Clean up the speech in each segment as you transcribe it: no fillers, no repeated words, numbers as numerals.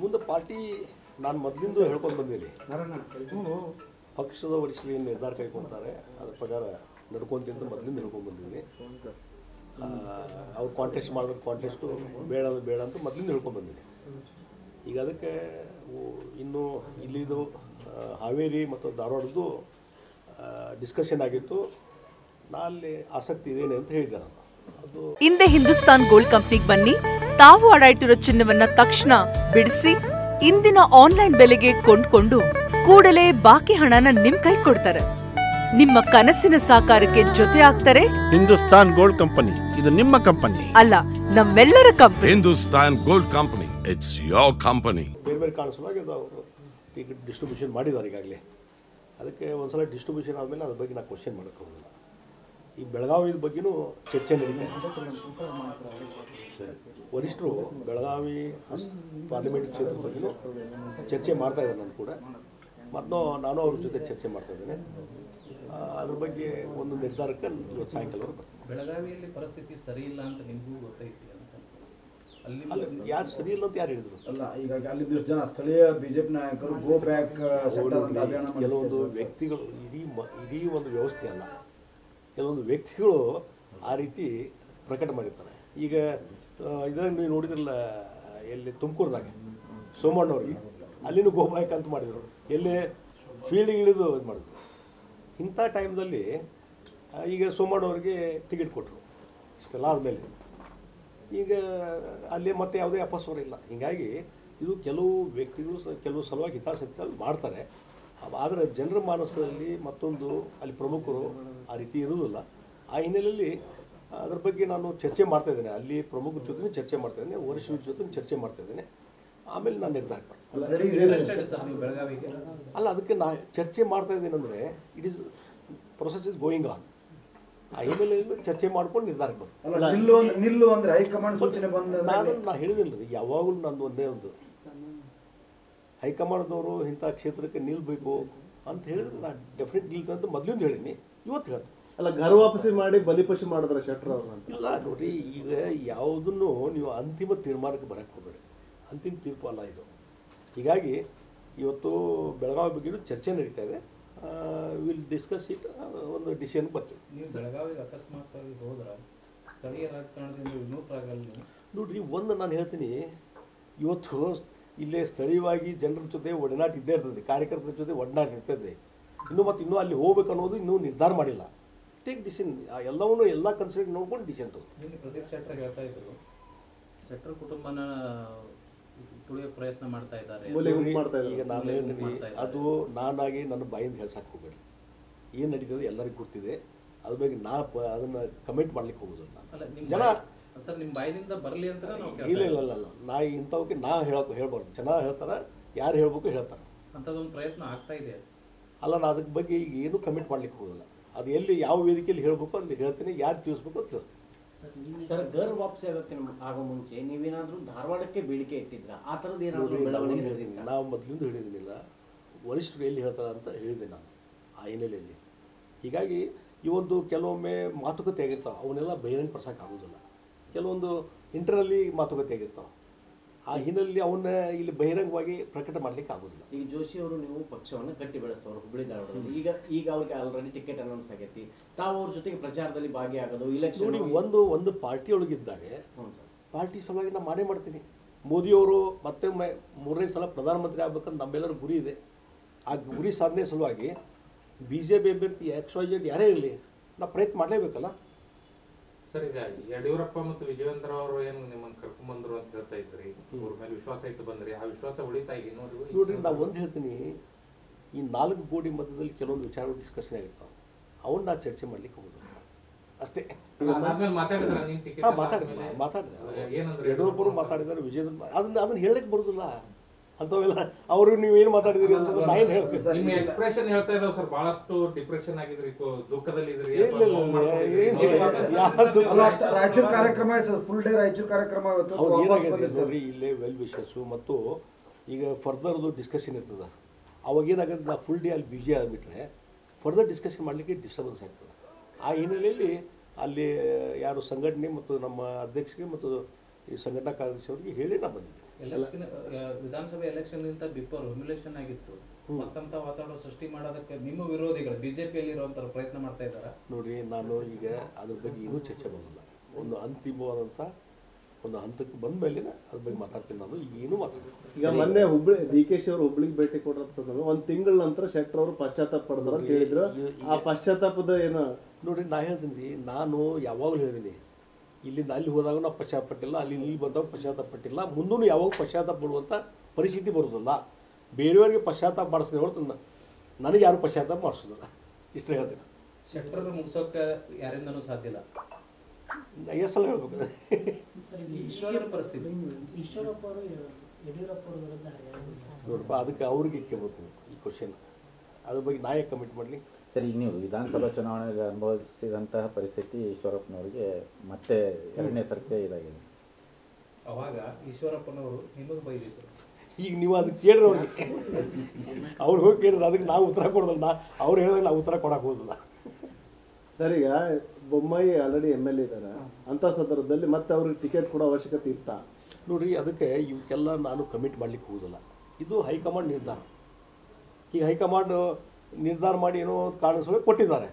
ಮುಂದೆ ಪಾರ್ಟಿ ನಾನು ಮೊದಲಿಂದ ಹೇಳ್ಕೊಂಡು ಬಂದೀನಿ. ಪಕ್ಷದ ವರಿಷ್ಠರು ಏನು ನಿರ್ಧಾರ ಕೈಗೊಳ್ತಾರೆ ಅದ್ರ ಪ್ರಕಾರ ನಡ್ಕೊಂತಿಂತ ಮೊದಲಿಂದ ಹೇಳ್ಕೊಂಡು ಬಂದಿದ್ದೀನಿ. ಅವ್ರು ಕಾಂಟೆಸ್ಟ್ ಮಾಡಿದ್ರೆ ಕಾಂಟೆಸ್ಟು ಬೇಡ ಅಂತ ಮೊದಲಿಂದ ಹೇಳ್ಕೊಂಡು ಬಂದೀನಿ. ಈಗ ಅದಕ್ಕೆ ಇನ್ನು ಇಲ್ಲಿದು ಹಾವೇರಿ ಮತ್ತು ಧಾರವಾಡದ್ದು ಡಿಸ್ಕಷನ್ ಆಗಿತ್ತು. ನಾ ಅಲ್ಲಿ ಆಸಕ್ತಿ ಇದೇನೆ ಅಂತ ಹೇಳಿದ್ದೆ ನಾನು. ಅದು ಹಿಂದೆ ಹಿಂದೂಸ್ತಾನ್ ಗೋಲ್ಡ್ ಕಂಪ್ನಿಗೆ ಬನ್ನಿ, ತಾವು ಅಡ ಇಟ್ಟಿರೋ ಚಿನ್ನವನ್ನ ತಕ್ಷಣ ಬಿಡಿಸಿ ಇಂದಿನ ಆನ್ಲೈನ್ ಬೆಲೆಗೆ ಕೊಂಡ್ಕೊಂಡು ಕೂಡಲೇ ಬಾಕಿ ಹಣನ ನಿಮ್ ಕೈ ಕೊಡ್ತಾರೆ. ನಿಮ್ಮ ಕನಸಿನ ಸಾಕಾರಕ್ಕೆ ಜೊತೆ ಆಗ್ತಾರೆ ಹಿಂದೂಸ್ತಾನ್ ಗೋಲ್ಡ್ ಕಂಪನಿ. ಇದು ನಿಮ್ಮ ಕಂಪನಿ ಅಲ್ಲ, ನಮ್ಮೆಲ್ಲರ company. Hindustan gold company, it's your company. ಬೇರೆ ಬೇರೆ ಕಾಣಿಸುವಾಗ ಅವರು ಟಿಕೆಟ್ ಡಿಸ್ಟ್ರಿಬ್ಯೂಷನ್ ಮಾಡಿದ್ದಾರೆ ಈಗಾಗಲೇ. ಅದಕ್ಕೆ ಒಂದ್ಸಲ ಡಿಸ್ಟ್ರಿಬ್ಯೂಷನ್ ಆದಮೇಲೆ ಅದ್ರ ಬಗ್ಗೆ ನಾನು ಕ್ವಶನ್ ಮಾಡೋಕ್ಕೆ ಹೋಗಲ್ಲ. ಈ ಬೆಳಗಾವಿ ಬಗ್ಗೆನೂ ಚರ್ಚೆ ನಡೀತಾ ಇದೆ. ವರಿಷ್ಠರು ಬೆಳಗಾವಿ ಪಾರ್ಲಿಮೆಂಟ್ ಕ್ಷೇತ್ರದ ಬಗ್ಗೆನೂ ಚರ್ಚೆ ಮಾಡ್ತಾ ಇದ್ದಾರೆ. ನಾನು ಕೂಡ ನಾನು ಅವ್ರ ಜೊತೆ ಚರ್ಚೆ ಮಾಡ್ತಾ ಇದ್ದೇನೆ. ಅದ್ರ ಬಗ್ಗೆ ಒಂದು ನಿರ್ಧಾರಕ್ಕೆ ಇವತ್ತು ಸಾಯಂಕಾಲವರೆಗೂ ಬರ್ತೀನಿ. ಬೆಳಗಾವಿಯಲ್ಲಿ ಪರಿಸ್ಥಿತಿ ಸರಿ ಇಲ್ಲ ಅಂತ ನಿಮಗೂ ಗೊತ್ತೈತಿ ಅಂತ? ಅಲ್ಲಿ ಯಾರು ಸರಿ ಇಲ್ಲ ಅಂತ ಯಾರು ಹೇಳಿದ್ರು? ಅಲ್ಲ, ಈಗ ಅಲ್ಲಿ ಜನ ಸ್ಥಳೀಯ ಬಿಜೆಪಿ ನಾಯಕರು ಗೋ ಬ್ಯಾಕ್ ಕೆಲವೊಂದು ವ್ಯಕ್ತಿಗಳು ಇಡೀ ಒಂದು ವ್ಯವಸ್ಥೆ ಅಲ್ಲ, ಕೆಲವೊಂದು ವ್ಯಕ್ತಿಗಳು ಆ ರೀತಿ ಪ್ರಕಟ ಮಾಡಿರ್ತಾರೆ. ಈಗ ಇದರಲ್ಲಿ ನೀವು ನೋಡಿದ್ರಲ್ಲ, ಎಲ್ಲಿ ತುಮಕೂರ್ದಾಗ ಸೋಮಣ್ಣವ್ರಿಗೆ ಅಲ್ಲಿನೂ ಗೋ ಬ್ಯಾಕ್ ಅಂತ ಮಾಡಿದರು, ಎಲ್ಲಿ ಫೀಲ್ಡಿಗೆ ಇಳಿದು ಇದು ಮಾಡಿದ್ರು. ಇಂಥ ಟೈಮ್ದಲ್ಲಿ ಈಗ ಸೋಮಣ್ಣವ್ರಿಗೆ ಟಿಕೆಟ್ ಕೊಟ್ಟರು. ಇಷ್ಟೆಲ್ಲ ಆದಮೇಲೆ ಈಗ ಅಲ್ಲಿ ಮತ್ತೆ ಯಾವುದೇ ಅಪಸ್ವರ ಇಲ್ಲ. ಹೀಗಾಗಿ ಇದು ಕೆಲವು ವ್ಯಕ್ತಿಗಳು ಕೆಲವು ಸಲುವಾಗಿ ಹಿತಾಸಕ್ತಿಯಲ್ಲಿ ಮಾಡ್ತಾರೆ. ಆದರೆ ಜನರ ಮಾನಸದಲ್ಲಿ ಮತ್ತೊಂದು ಅಲ್ಲಿ ಪ್ರಮುಖರು ಆ ರೀತಿ ಇರುವುದಿಲ್ಲ. ಆ ಹಿನ್ನೆಲೆಯಲ್ಲಿ ಅದ್ರ ಬಗ್ಗೆ ನಾನು ಚರ್ಚೆ ಮಾಡ್ತಾಯಿದ್ದೇನೆ. ಅಲ್ಲಿ ಪ್ರಮುಖರ ಜೊತೆ ಚರ್ಚೆ ಮಾಡ್ತಾಯಿದ್ದೇನೆ, ವರಿಷ್ಠರ ಜೊತೆ ಚರ್ಚೆ ಮಾಡ್ತಾಯಿದ್ದೇನೆ. ಆಮೇಲೆ ನಾನು ನಿರ್ಧಾರ ಅಲ್ಲ, ಅದಕ್ಕೆ ನಾ ಚರ್ಚೆ ಮಾಡ್ತಾ ಇದ್ದೇನೆ ಅಂದರೆ it is process is going on. ಆ ಹಿನ್ನೆಲೆಯಲ್ಲಿ ಚರ್ಚೆ ಮಾಡ್ಕೊಂಡು ನಿರ್ಧಾರಕ್ಕೆ ನಿಲ್ಲು ಅಂದ್ರೆ ಹೈಕಮಾಂಡ್ ಸೂಚನೆ ಬಂದ ನಾ ಹೇಳಿದಿಲ್ಲ ರೀ, ಯಾವಾಗಲೂ ನಂದು ಒಂದೇ ಒಂದು ಹೈಕಮಾಂಡ್ದವರು ಇಂಥ ಕ್ಷೇತ್ರಕ್ಕೆ ನಿಲ್ಬೇಕು ಅಂತ ಹೇಳಿದ್ರೆ ನಾನು ಡೆಫಿನೆಟ್ ನಿಲ್ತೇನೆ ಅಂತ ಮೊದಲಿಂದ ಹೇಳಿನಿ, ಇವತ್ತು ಹೇಳ್ತೀನಿ. ಅಲ್ಲ, ಘರ ವಾಪಸಿ ಮಾಡಿ ಬಲಿಪಶು ಮಾಡಿದ್ರೆ ಶೆಟ್ಟರ್ ಅವರು ಅಂತ ಇಲ್ಲ ನೋಡ್ರಿ, ಈಗ ಯಾವುದನ್ನು ನೀವು ಅಂತಿಮ ತೀರ್ಮಾನಕ್ಕೆ ಬರಕ್ಕೆ ಹೋಗಬೇಡಿ. ಅಂತಿಮ ತೀರ್ಪು ಅಲ್ಲ ಇದು. ಹೀಗಾಗಿ ಇವತ್ತು ಬೆಳಗಾವಿ ಬಗ್ಗೆ ಚರ್ಚೆ ನಡೀತಾ ಇದೆ. ವಿಲ್ ಡಿಸ್ಕಸ್ ಇಟ್, ಒಂದು ಡಿಸಿಷನ್ ಬರ್ತೀವಿ. ನೀವು ಬೆಳಗಾವಿಗೆ ಅಕಸ್ಮಾತ್ ಆಗಿ ಹೋದ್ರೆ ಸ್ಥಳೀಯ ರಾಜಕಾರಣದಿಂದ ವಿನೂತರಾಗಲ್ಲ ನೋಡ್ರಿ. ಒಂದು ನಾನು ಹೇಳ್ತೀನಿ, ಇವತ್ತು ಇಲ್ಲೇ ಸ್ಥಳೀಯವಾಗಿ ಜನರ ಜೊತೆ ಒಡನಾಟ ಇದ್ದೇ ಇರ್ತದೆ, ಕಾರ್ಯಕರ್ತರ ಜೊತೆ ಒಡನಾಟ ಇರ್ತದೆ. ಇನ್ನೂ ಅಲ್ಲಿ ಹೋಗ್ಬೇಕು ಅನ್ನೋದು ಇನ್ನೂ ನಿರ್ಧಾರ ಮಾಡಿಲ್ಲ. ಟೇಕ್ ಡಿಸಿಷನ್, ಎಲ್ಲವನ್ನೂ ಎಲ್ಲ ಕನ್ಸಿಡರ್ ನೋಡ್ಕೊಂಡು ಡಿಸಿಷನ್ ತಗೋತೀನಿ. ಪ್ರದೀಪ್ ಶೆಟ್ಟರ್ ಹೇಳ್ತಾ ಇದ್ರು, ಶೆಟ್ಟರ್ ಕುಟುಂಬನ ತುಳಿಯೋ ಪ್ರಯತ್ನ ಮಾಡ್ತಾ ಇದ್ದಾರೆ. ಈಗ ನಾನು ಹೇಳ್ತೀನಿ, ಅದು ನಾನಾಗಿ ನನ್ನ ಬಾಯಿಂದ ಹೇಳ್ಸಕ್ಕೆ ಹೋಗಬೇಡಿ. ಏನು ನಡೀತದೆ ಎಲ್ಲರಿಗೂ ಗೊತ್ತಿದೆ. ಅದ್ರ ಬಗ್ಗೆ ಅದನ್ನು ಕಮೆಂಟ್ ಮಾಡ್ಲಿಕ್ಕೆ ಹೋಗೋದಿಲ್ಲ. ಜನ ಸರ್ ನಿಮ್ಮ ಬಾಯಿಂದ ಬರಲಿ ಅಂತ ಇಲ್ಲ, ನಾ ಇಂಥವಕ್ಕೆ ಹೇಳ್ಬಾರ್ದು. ಜನ ಹೇಳ್ತಾರೆ, ಯಾರು ಹೇಳ್ಬೇಕು ಹೇಳ್ತಾರೆ. ಅಂಥದ್ದೊಂದು ಪ್ರಯತ್ನ ಆಗ್ತಾ ಇದೆ. ಅಲ್ಲ, ನಾ ಅದಕ್ಕೆ ಬಗ್ಗೆ ಈಗ ಏನೂ ಕಮೆಂಟ್ ಮಾಡ್ಲಿಕ್ಕೆ ಹೋಗೋದಿಲ್ಲ. ಅದು ಎಲ್ಲಿ ಯಾವ ವೇದಿಕೆಯಲ್ಲಿ ಹೇಳ್ಬೇಕು ಅಲ್ಲಿ ಹೇಳ್ತೀನಿ, ಯಾರು ತಿಳಿಸ್ಬೇಕು ಅಂತ ತಿಳಿಸ್ತೀನಿ. ಸರ್, ಗರ್ ವಾಪಸಿ ಆಗೋ ಮುಂಚೆ ನೀವೇನಾದ್ರೂ ಧಾರವಾಡಕ್ಕೆ ಬೇಡಿಕೆ ಇಟ್ಟಿದ್ರ? ಆ ಥರದ್ದು ಏನಾದರೂ ಬೆಳವಣಿಗೆ ಹೇಳಿದ್ದೀನಿ? ನಾವು ಮೊದಲಿಂದ ಹೇಳಿದ್ದೀನಿಲ್ಲ, ವರಿಷ್ಠರು ಎಲ್ಲಿ ಹೇಳ್ತಾರೆ ಅಂತ ಹೇಳಿದೆ ನಾನು ಆ ಹಿನ್ನೆಲೆಯಲ್ಲಿ. ಹೀಗಾಗಿ ಈ ಒಂದು ಕೆಲವೊಮ್ಮೆ ಮಾತುಕತೆ ಆಗಿರ್ತಾವೆ, ಅವನ್ನೆಲ್ಲ ಬಹಿರಂಗ ಪಡಿಸೋಕೆ ಆಗೋದಿಲ್ಲ. ಕೆಲವೊಂದು ಇಂಟರ್ನಲ್ಲಿ ಮಾತುಕತೆ ಆಗಿರ್ತಾವೆ, ಆ ಹಿನ್ನೆಲೆಯಲ್ಲಿ ಅವನ್ನ ಇಲ್ಲಿ ಬಹಿರಂಗವಾಗಿ ಪ್ರಕಟ ಮಾಡ್ಲಿಕ್ಕೆ ಆಗೋದಿಲ್ಲ. ಈಗ ಜೋಶಿ ಅವರು ನೀವು ಪಕ್ಷವನ್ನು ಕಟ್ಟಿ ಬೆಳೆಸ್ತವ್ರು ಹುಬ್ಬಳ್ಳಿ ಧಾರವಾಡದಲ್ಲಿ. ಈಗ ಅವ್ರಿಗೆ ಆಲ್ರೆಡಿ ಟಿಕೆಟ್ ಅನೌನ್ಸ್ ಆಗೈತಿ. ತಾವು ಅವ್ರ ಜೊತೆಗೆ ಪ್ರಚಾರದಲ್ಲಿ ಭಾಗಿಯಾಗೋದು, ಇಲೆಕ್ಷನ್ ಒಂದು ಪಾರ್ಟಿ ಒಳಗಿದ್ದಾಗ ಪಾರ್ಟಿ ಸಲುವಾಗಿ ನಾನು ಮಾಡೇ ಮಾಡ್ತೀನಿ. ಮೋದಿಯವರು ಮತ್ತೆ 3ನೇ ಸಲ ಪ್ರಧಾನಮಂತ್ರಿ ಆಗ್ಬೇಕಂತ ನಮ್ಮೆಲ್ಲರ ಗುರಿ ಇದೆ. ಆ ಗುರಿ ಸಾಧನೆ ಸಲುವಾಗಿ BJP ಅಭ್ಯರ್ಥಿ XYZ ಯಾರೇ ಇರಲಿ, ನಾವು ಪ್ರಯತ್ನ ಮಾಡಲೇಬೇಕಲ್ಲ. ಸರ್, ಈಗ ಯಡಿಯೂರಪ್ಪ ಮತ್ತು ವಿಜಯೇಂದ್ರ ಅವರು ಏನು ನಿಮ್ಮನ್ನು ಕರ್ಕೊಂಡ್ಬಂದ್ರು ಅಂತ ಹೇಳ್ತಾ ಇದ್ರಿ, ಅವ್ರ ಮೇಲೆ ವಿಶ್ವಾಸ ಇಟ್ಟು ಬಂದ್ರಿ, ಆ ವಿಶ್ವಾಸ ಉಳಿತಾ ಈಗ ನೋಡ್ರಿ, ನಾವು ಒಂದು ಹೇಳ್ತೀನಿ, ಈ 4 ಗೋಡಿ ಮಧ್ಯದಲ್ಲಿ ಕೆಲವೊಂದು ವಿಚಾರಗಳು ಡಿಸ್ಕಷನ್ ಆಗಿರ್ತಾವೆ, ಅವನ್ನ ನಾವು ಚರ್ಚೆ ಮಾಡ್ಲಿಕ್ಕೆ ಹೋಗೋದು ಅಷ್ಟೇ. ಮಾತಾಡಿದ್ರೆ ಯಡಿಯೂರಪ್ಪರು ಮಾತಾಡಿದ್ದಾರೆ, ವಿಜಯೇಂದ್ರ ಅದನ್ನ ಹೇಳಕ್ಕೆ ಬರುದಿಲ್ಲ ಅಂತವೆಲ್ಲ. ಅವರು ನೀವೇನು ಮಾತಾಡಿದಿರಿ ಅಂತ ನಾ ಏನು ಹೇಳ್ಬೇಕು? ನಿಮ್ಮ ಎಕ್ಸ್ಪ್ರೆಷನ್ ಹೇಳ್ತಾ ಇದಾವೆ ಸರ್, ಬಹಳಷ್ಟು ಡಿಪ್ರೆಷನ್ ಆಗಿದ್ರಿ, ದುಃಖದಲ್ಲಿ ಇದ್ರಿ. ರಾಯಚೂರು ಕಾರ್ಯಕ್ರಮ, ಫುಲ್ ಡೇ ರಾಯಚೂರು ಕಾರ್ಯಕ್ರಮ ನೋಡ್ರಿ, ಇಲ್ಲೇ ವೆಲ್ ವಿಶಸ್ಸು ಮತ್ತು ಈಗ ಫರ್ದರ್ದು ಡಿಸ್ಕಷನ್ ಇರ್ತದೆ. ಅವಾಗ ಏನಾಗುತ್ತೆ, ನಾ ಫುಲ್ ಡೇ ಅಲ್ಲಿ ಬಿಜಿ ಆಗಿಬಿಟ್ರೆ ಫರ್ದರ್ ಡಿಸ್ಕಷನ್ ಮಾಡಲಿಕ್ಕೆ ಡಿಸ್ಟರ್ಬೆನ್ಸ್ ಆಗ್ತದೆ. ಆ ಹಿನ್ನೆಲೆಯಲ್ಲಿ ಅಲ್ಲಿ ಯಾರು ಸಂಘಟನೆ ಮತ್ತು ನಮ್ಮ ಅಧ್ಯಕ್ಷರಿಗೆ ಮತ್ತು ಈ ಸಂಘಟನಾ ಕಾರ್ಯದರ್ಶಿ ಅವರಿಗೆ ಹೇಳಿ ನಾ ಬಂದಿದ್ದೆ. ಎಲೆಕ್ಷನ್ ವಿಧಾನಸಭೆ ಎಲೆಕ್ಷನ್ ಗಿಂತ ಬಿಫೋರ್ ಹ್ಯುಮಿಲೇಷನ್ ಆಗಿತ್ತು. ಮತ್ತಂತ ವಾತಾವರಣ ಸೃಷ್ಟಿ ಮಾಡೋದಕ್ಕೆ ನಿಮ್ಮ ವಿರೋಧಿಗಳು ಬಿಜೆಪಿಯಲ್ಲಿ ಇರುವಂತ ಪ್ರಯತ್ನ ಮಾಡ್ತಾ ಇದ್ದಾರೆ. ನೋಡಿ, ನಾನು ಈಗ ಅದ್ರ ಬಗ್ಗೆ ಏನೂ ಚರ್ಚೆ ಮಾಡೋದಿಲ್ಲ. ಒಂದು ಅಂತಿಮವಾದಂಥ ಒಂದು ಹಂತಕ್ಕೆ ಬಂದ ಮೇಲೆ ಅದ್ರ ಬಗ್ಗೆ ಮಾತಾಡ್ತೀನಿ. ನಾನು ಏನು ಮಾತಾಡ್ತೀನಿ. ಈಗ ಮೊನ್ನೆ DK ಅವರು ಹುಬ್ಳಿಗೆ ಭೇಟಿ ಕೊಡೋದು ಒಂದು ತಿಂಗಳ ನಂತರ ಶೆಟ್ಟರ್ ಅವರು ಪಶ್ಚಾತ್ತಾಪ ಪಡೆದ್ರು ಅಂತ ಹೇಳಿದ್ರು. ಆ ಪಶ್ಚಾತ್ತಾಪದ ಏನು ನೋಡಿ, ನಾ ಹೇಳ್ತೀನಿ, ನಾನು ಯಾವಾಗಲೂ ಹೇಳಿದ್ದೀನಿ, ಇಲ್ಲಿಂದ ಅಲ್ಲಿ ಹೋದಾಗ ನಾವು ಪಶ್ಚಾತ್ತಾಪ ಪಟ್ಟಿಲ್ಲ, ಅಲ್ಲಿ ಇಲ್ಲಿ ಬಂದಾಗ ಪಶ್ಚಾತ್ತಾಪ ಪಟ್ಟಿಲ್ಲ, ಮುಂದೂ ಯಾವಾಗ ಪಶ್ಚಾತ್ತಾಪ ಪಡುವಂಥ ಪರಿಸ್ಥಿತಿ ಬರೋದಿಲ್ಲ. ಬೇರೆಯವರಿಗೆ ಪಶ್ಚಾತ್ತಾಪ ಮಾಡಿಸಿದ್ರೆ ಹೊರತು ನನಗೆ ಯಾರು ಪಶ್ಚಾತ್ತಾಪ ಮಾಡಿಸೋದಿಲ್ಲ. ಇಷ್ಟು ಹೇಳ್ತೀನಿ. ಶೆಟ್ಟರ್ ಮುಗಿಸೋಕೆ ಯಾರಿಂದನೂ ಸಾಧ್ಯ ಇಲ್ಲ. ಎಷ್ಟು ಸಲ ಹೇಳ್ಬೇಕು ಪರಿಸ್ಥಿತಿ. ನೋಡಪ್ಪ, ಅದಕ್ಕೆ ಅವ್ರಿಗೆ ಕೇಳಬೇಕು ಈ ಕ್ವಶನ್. ಅದ್ರ ಬಗ್ಗೆ ನಾ ಯಾಕೆ ಕಮಿಟ್ ಮಾಡಲಿ? ಸರ್, ಈಗ ನೀವು ವಿಧಾನಸಭಾ ಚುನಾವಣೆಗೆ ಅನುಭವಿಸಿದಂತಹ ಪರಿಸ್ಥಿತಿ ಈಶ್ವರಪ್ಪನವರಿಗೆ ಮತ್ತೆ ಎರಡನೇ ಸರ್ತಿ ಇದಾಗಿದೆ. ಅವಾಗ ಈಶ್ವರಪ್ಪನವರು ನಿಮಗೆ ಬೈದಿದ್ರು. ಈಗ ನೀವು ಅದಕ್ಕೆ ಕೇಳ್ರಿ ಅವ್ರಿಗೆ. ಅವ್ರು ಹೋಗಿ ಕೇಳ್ರಿ, ಅದಕ್ಕೆ ನಾವು ಉತ್ತರ ಕೊಡೋದಿಲ್ಲ. ಅವ್ರು ಹೇಳಿದಾಗ ನಾವು ಉತ್ತರ ಕೊಡಕ್ಕೆ ಹೋಗೋದಿಲ್ಲ. ಸರ್, ಈಗ ಬೊಮ್ಮಾಯಿ ಆಲ್ರೆಡಿ MLA ಇದ್ದಾರೆ. ಅಂಥ ಸಂದರ್ಭದಲ್ಲಿ ಮತ್ತೆ ಅವ್ರಿಗೆ ಟಿಕೆಟ್ ಕೊಡೋ ಅವಶ್ಯಕತೆ ಇತ್ತಾ? ನೋಡ್ರಿ, ಅದಕ್ಕೆ ಇವಕ್ಕೆಲ್ಲ ನಾನು ಕಮಿಟ್ ಮಾಡ್ಲಿಕ್ಕೆ ಹೋಗೋದಿಲ್ಲ. ಇದು ಹೈಕಮಾಂಡ್ ನಿರ್ಧಾರ. ಈಗ ಹೈಕಮಾಂಡ್ ನಿರ್ಧಾರ ಮಾಡಿ ಏನೋ ಕಾರಣ ಕೊಟ್ಟಿದ್ದಾರೆ.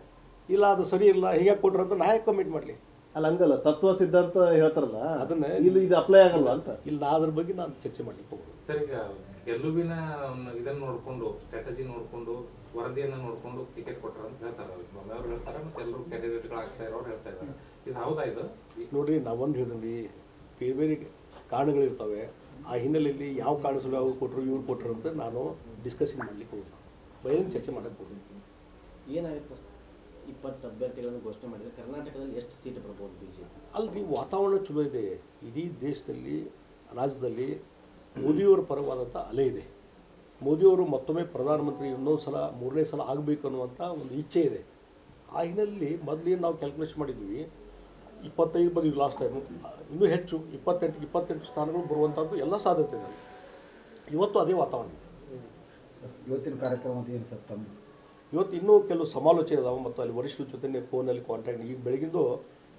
ಇಲ್ಲ ಅದು ಸರಿ ಇಲ್ಲ, ಹೀಗೆ ಕೊಟ್ಟರು ಅಂತ ನಾ ಯಾಕೆ ಕಮಿಟ್ ಮಾಡಲಿ? ಅಲ್ಲ, ಹಂಗಲ್ಲ, ತತ್ವ ಸಿದ್ಧಾಂತ ಹೇಳ್ತಾರಲ್ಲ, ಅದನ್ನ ಇಲ್ಲಿ ಇದು ಅಪ್ಲೈ ಆಗಲ್ಲ ಅಂತ. ಇಲ್ಲ, ಅದ್ರ ಬಗ್ಗೆ ನಾನು ಚರ್ಚೆ ಮಾಡ್ಲಿಕ್ಕೆ ಹೋಗೋದು. ಸರ್, ಈಗ ಗೆಲುವಿನ ಇದನ್ನ ನೋಡ್ಕೊಂಡು, ಸ್ಟ್ರಾಟಜಿ ನೋಡ್ಕೊಂಡು, ವರದಿಯನ್ನ ನೋಡ್ಕೊಂಡು ಟಿಕೆಟ್ ಕೊಟ್ಟರು ಅಂತ ಹೇಳ್ತಾರೆ. ಅವ್ರು ಹೇಳ್ತಾರೆ, ಮತ್ತೆ ಎಲ್ಲರೂ ಕ್ಯಾಂಡಿಡೇಟ್ಗಳು ಆಗ್ತಾ ಇರೋರು ಹೇಳ್ತಾ ಇದ್ದಾರೆ. ಇದು ಹೌದಾ? ಇದು ನೋಡ್ರಿ, ನಾವೊಂದು ಹೇಳಿದ್ರಿ, ಬೇರೆ ಬೇರೆ ಕಾರಣಗಳಿರ್ತವೆ. ಆ ಹಿನ್ನೆಲೆಯಲ್ಲಿ ಯಾವ ಕಾರಣ ಸಲ ಅವ್ರು ಕೊಟ್ಟರು ಇವ್ರು ಕೊಟ್ಟರು ಅಂತ ನಾನು ಡಿಸ್ಕಷನ್ ಮಾಡ್ಲಿಕ್ಕೆ ಹೋಗೋದು, ಬಯಲು ಚರ್ಚೆ ಮಾಡಕ್ಕೆ ಹೋಗೋದು. ಏನಾಗುತ್ತೆ ಸರ್, 20 ಅಭ್ಯರ್ಥಿಗಳನ್ನು ಘೋಷಣೆ ಮಾಡಿದರೆ ಕರ್ನಾಟಕದಲ್ಲಿ ಎಷ್ಟು ಸೀಟ್ ಬರ್ಬೋದು BJP? ಅಲ್ರಿ, ವಾತಾವರಣ ಚಲೋ ಇದೆ. ಇಡೀ ದೇಶದಲ್ಲಿ, ರಾಜ್ಯದಲ್ಲಿ ಮೋದಿಯವರ ಪರವಾದಂಥ ಅಲೆ ಇದೆ. ಮೋದಿಯವರು ಮತ್ತೊಮ್ಮೆ ಪ್ರಧಾನಮಂತ್ರಿ ಇನ್ನೊಂದು ಸಲ, 3ನೇ ಸಲ ಆಗಬೇಕು ಅನ್ನುವಂಥ ಒಂದು ಇಚ್ಛೆ ಇದೆ. ಆ ಹಿನ್ನೆಲೆಯಲ್ಲಿ ಮೊದಲೇನು ನಾವು ಕ್ಯಾಲ್ಕುಲೇಷನ್ ಮಾಡಿದ್ವಿ, 25 ಬಂದಿದ್ವಿ ಲಾಸ್ಟ್ ಟೈಮು. ಇನ್ನೂ ಹೆಚ್ಚು 28 ಸ್ಥಾನಗಳು ಬರುವಂಥದ್ದು ಎಲ್ಲ ಸಾಧ್ಯತೆ ಇದೆ. ಇವತ್ತು ಅದೇ ವಾತಾವರಣ ಇದೆ. ಇವತ್ತಿನ ಕಾರ್ಯಕ್ರಮ ಏನು ಸರ್ ತಮ್ಮ? ಇವತ್ತು ಇನ್ನೂ ಕೆಲವು ಸಮಾಲೋಚನೆ ಇದಾವೆ ಮತ್ತು ಅಲ್ಲಿ ವರಿಷ್ಠರ ಜೊತೆ ಫೋನಲ್ಲಿ ಕಾಂಟ್ಯಾಕ್ಟ್. ಈಗ ಬೆಳಗಿಂದು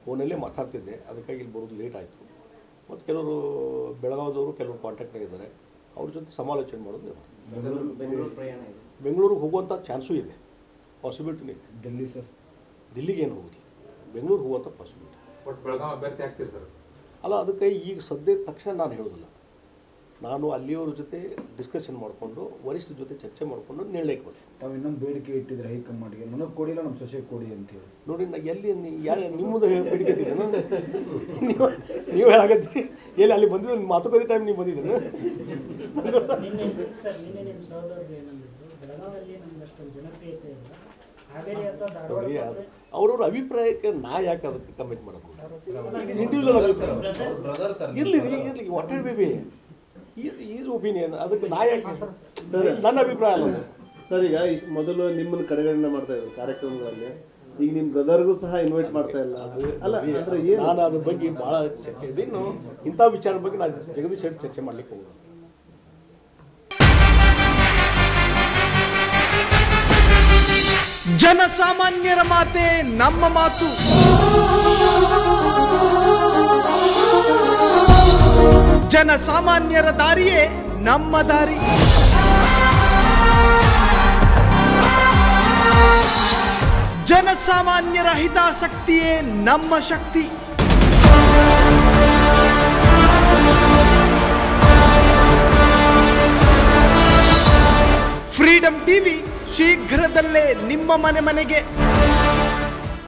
ಫೋನಲ್ಲೇ ಮಾತಾಡ್ತಿದ್ದೆ, ಅದಕ್ಕಾಗಿ ಇಲ್ಲಿ ಬರೋದು ಲೇಟ್ ಆಯಿತು. ಮತ್ತು ಕೆಲವರು ಬೆಳಗಾವಿದವರು ಕೆಲವರು ಕಾಂಟ್ಯಾಕ್ಟ್ನಾಗಿದ್ದಾರೆ, ಅವ್ರ ಜೊತೆ ಸಮಾಲೋಚನೆ ಮಾಡೋದು. ಬೆಂಗಳೂರು ಪ್ರಯಾಣ ಇದೆ. ಬೆಂಗಳೂರಿಗೆ ಹೋಗುವಂಥ ಚಾನ್ಸು ಇದೆ, ಪಾಸಿಬಿಲಿಟಿನೇ ಇದೆ. ಡೆಲ್ಲಿ ಸರ್? ದಿಲ್ಲಿಗೆ ಏನು ಹೋಗುದಿಲ್ಲ, ಬೆಂಗಳೂರು ಹೋಗುವಂಥ ಪಾಸಿಬಿಲಿಟಿ. ಬಟ್ ಬೆಳಗಾವಿ ಅಭ್ಯರ್ಥಿ ಆಗ್ತೀರಿ ಸರ್? ಅಲ್ಲ, ಅದಕ್ಕೆ ಈಗ ಸದ್ಯ ತಕ್ಷಣ ನಾನು ಹೇಳೋದಿಲ್ಲ. ನಾನು ಅಲ್ಲಿಯವ್ರ ಜೊತೆ ಡಿಸ್ಕಷನ್ ಮಾಡಿಕೊಂಡು, ವರಿಷ್ಠರ ಜೊತೆ ಚರ್ಚೆ ಮಾಡಿಕೊಂಡು ನಿರ್ಣಯಕ್ಕೆ ಬಂದೆ. ತಾವು ಇನ್ನೊಂದು ಬೇಡಿಕೆ ಇಟ್ಟಿದ್ರೆ ಹೈಕಮಾಂಡ್ಗೆ, ನನಗೆ ಕೊಡಿಲ್ಲ ನಮ್ಮ ಸೊಸೆ ಕೊಡಿ ಅಂತೇಳಿ. ನೋಡಿ, ನಾ ಎಲ್ಲಿ ಯಾರು ನಿಮ್ಮದು ಬೇಡಿಕೆ ಇಟ್ಟಿದ್ದೇನೆ? ನೀವು ಹೇಳಾಗತ್ತೀರಿ, ಎಲ್ಲಿ ಅಲ್ಲಿ ಬಂದಿದ್ದು ನಿಮ್ಮ ಮಾತುಕತೆ ಟೈಮ್ ನೀವು ಬಂದಿದ್ದೇನೆ. ಅವ್ರವ್ರ ಅಭಿಪ್ರಾಯಕ್ಕೆ ನಾ ಯಾಕೆ ಅದಕ್ಕೆ ಕಮೆಂಟ್ ಮಾಡಬೇಕು? ಇರ್ಲಿ ಇರ್ಲಿ, what are baby is opinion, ಅದಕ್ಕೆ ನಾ ಯಾಕೆ? ನನ್ನ ಅಭಿಪ್ರಾಯ ಅಲ್ಲ ಸರ್. ಈಗ ಮೊದಲು ನಿಮ್ಮನ್ನು ಕಡೆಗಣನೆ ಮಾಡ್ತಾ ಇದ್ರು ಕಾರ್ಯಕ್ರಮಗಳಲ್ಲಿ, ಈಗ ನಿಮ್ಮ ಬ್ರದರ್ಗೂ ಸಹ ಇನ್ವೈಟ್ ಮಾಡ್ತಾ ಇಲ್ಲ. ಅಲ್ಲ, ಅಂದ್ರೆ ಏನು? ನಾನು ಅದ್ರ ಬಗ್ಗೆ ಭಾಳ ಚರ್ಚೆ ಇದೆ. ಇನ್ನು ಇಂಥ ವಿಚಾರದ ಬಗ್ಗೆ ನಾನು ಜಗದೀಶ್ ಶೆಟ್ಟಿ ಚರ್ಚೆ ಮಾಡ್ಲಿಕ್ಕೆ ಹೋಗೋದು. ಜನಸಾಮಾನ್ಯರ ಮಾತೆ ನಮ್ಮ ಮಾತು. ಜನಸಾಮಾನ್ಯರ ದಾರಿಯೇ ನಮ್ಮ ದಾರಿ. ಜನಸಾಮಾನ್ಯರ ಹಿತಾಸಕ್ತಿಯೇ ನಮ್ಮ ಶಕ್ತಿ. ಫ್ರೀಡಂ ಟಿವಿ ಶೀಘ್ರದಲ್ಲೇ ನಿಮ್ಮ ಮನೆಗೆ.